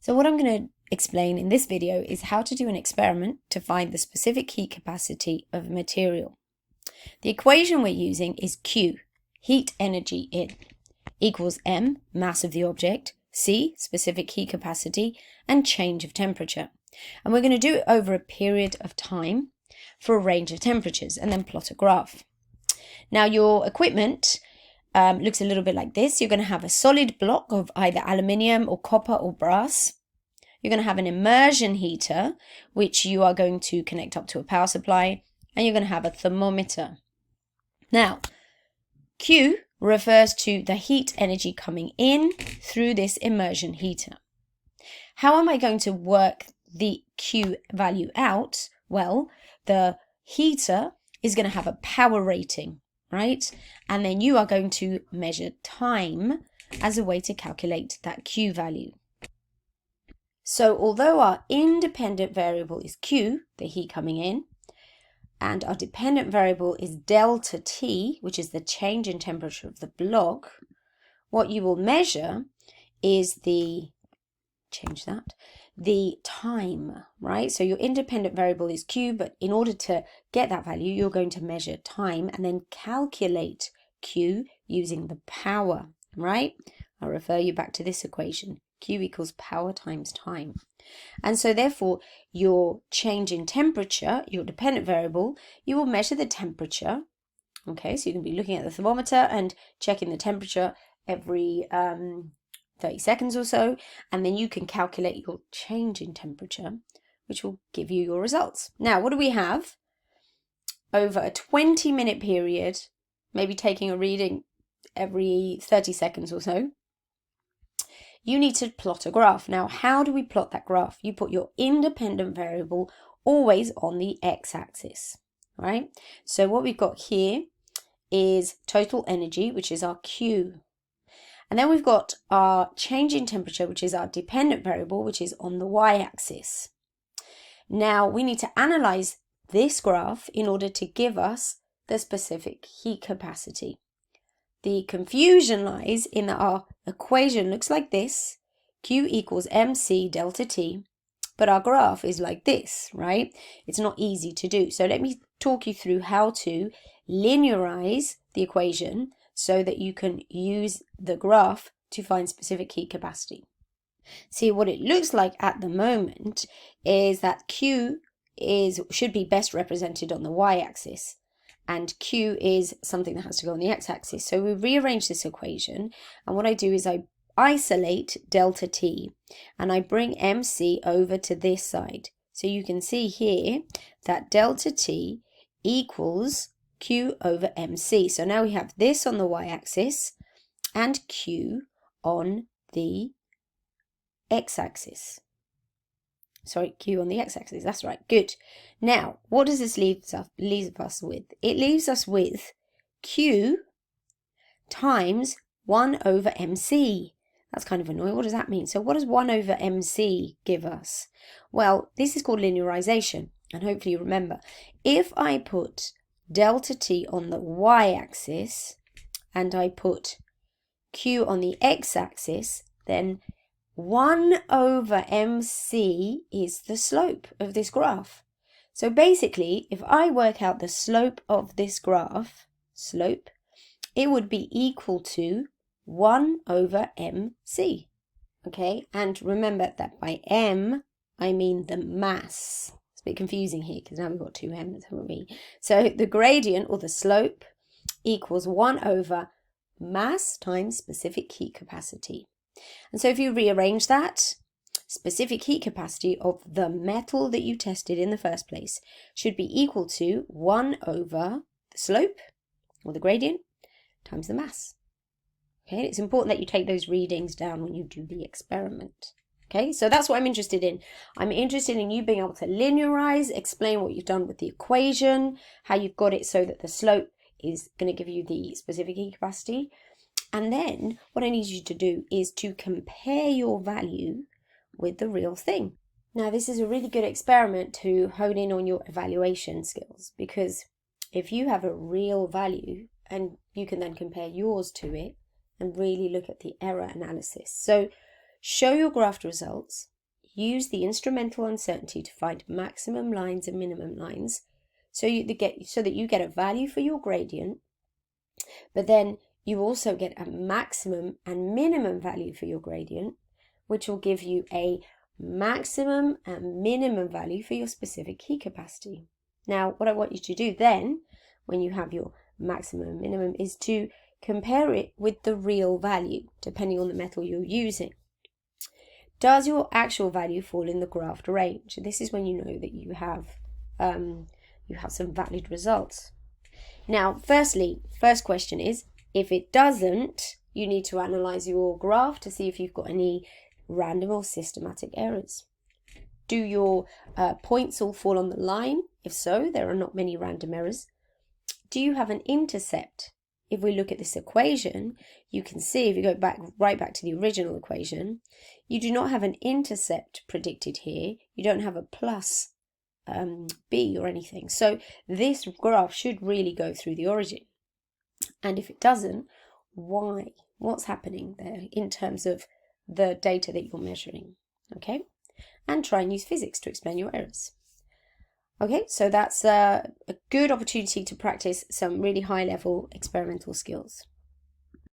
So what I'm going to explain in this video is how to do an experiment to find the specific heat capacity of a material. The equation we're using is Q, heat energy in, equals M, mass of the object, C, specific heat capacity, and change of temperature. And we're going to do it over a period of time for a range of temperatures and then plot a graph. Now your equipment looks a little bit like this. You're going to have a solid block of either aluminium or copper or brass. You're going to have an immersion heater, which you are going to connect up to a power supply, and you're going to have a thermometer. Now, Q refers to the heat energy coming in through this immersion heater. How am I going to work the Q value out? Well, the heater is going to have a power rating, right? And then you are going to measure time as a way to calculate that Q value. So although our independent variable is Q, the heat coming in, and our dependent variable is delta T, which is the change in temperature of the block, what you will measure is the time, right? So your independent variable is Q, but in order to get that value, you're going to measure time and then calculate Q using the power, right? I'll refer you back to this equation. Q equals power times time. And so therefore, your change in temperature, your dependent variable, you will measure the temperature. Okay, so you can be looking at the thermometer and checking the temperature every 30 seconds or so, and then you can calculate your change in temperature, which will give you your results. Now, what do we have? Over a 20-minute period, maybe taking a reading every 30 seconds or so, you need to plot a graph. Now, how do we plot that graph? You put your independent variable always on the x-axis, right? So what we've got here is total energy, which is our Q. And then we've got our change in temperature, which is our dependent variable, which is on the y-axis. Now, we need to analyze this graph in order to give us the specific heat capacity. The confusion lies in that our equation looks like this, Q equals mc delta T, but our graph is like this, right? It's not easy to do. So let me talk you through how to linearize the equation so that you can use the graph to find specific heat capacity. See, what it looks like at the moment is that Q should be best represented on the y-axis, and Q is something that has to go on the x-axis. So we rearrange this equation, and what I do is I isolate delta T, and I bring MC over to this side. So you can see here that delta T equals Q over MC. So now we have this on the y-axis and Q on the x-axis. Sorry, Q on the x-axis, that's right, good. Now, what does this leave us with? It leaves us with Q times 1 over MC. That's kind of annoying. What does that mean? So what does 1 over MC give us? Well, this is called linearization, and hopefully you remember. If I put delta T on the y-axis and I put Q on the x-axis, then 1 over MC is the slope of this graph. So basically, if I work out the slope of this graph, it would be equal to 1 over MC. Okay, and remember that by M, I mean the mass. It's a bit confusing here because now we've got two M's, haven't we? So the gradient or the slope equals 1 over mass times specific heat capacity. And so if you rearrange that, specific heat capacity of the metal that you tested in the first place should be equal to 1 over the slope, or the gradient, times the mass. Okay, it's important that you take those readings down when you do the experiment. Okay, so that's what I'm interested in. I'm interested in you being able to linearize, explain what you've done with the equation, how you've got it so that the slope is going to give you the specific heat capacity. And then what I need you to do is to compare your value with the real thing. Now, this is a really good experiment to hone in on your evaluation skills, because if you have a real value and you can then compare yours to it and really look at the error analysis. So Show your graphed results. Use the instrumental uncertainty to find maximum lines and minimum lines so that you get a value for your gradient, but then you also get a maximum and minimum value for your gradient, which will give you a maximum and minimum value for your specific heat capacity. Now, what I want you to do then, when you have your maximum and minimum, is to compare it with the real value, depending on the metal you're using. Does your actual value fall in the graphed range? This is when you know that you have some valid results. Now, first question is, if it doesn't, you need to analyze your graph to see if you've got any random or systematic errors. Do your points all fall on the line? If so, there are not many random errors. Do you have an intercept? If we look at this equation, you can see, if you go right back to the original equation, you do not have an intercept predicted here. You don't have a plus b or anything. So this graph should really go through the origin. And if it doesn't, why? What's happening there in terms of the data that you're measuring? Okay, and try and use physics to explain your errors. Okay, so that's a good opportunity to practice some really high-level experimental skills.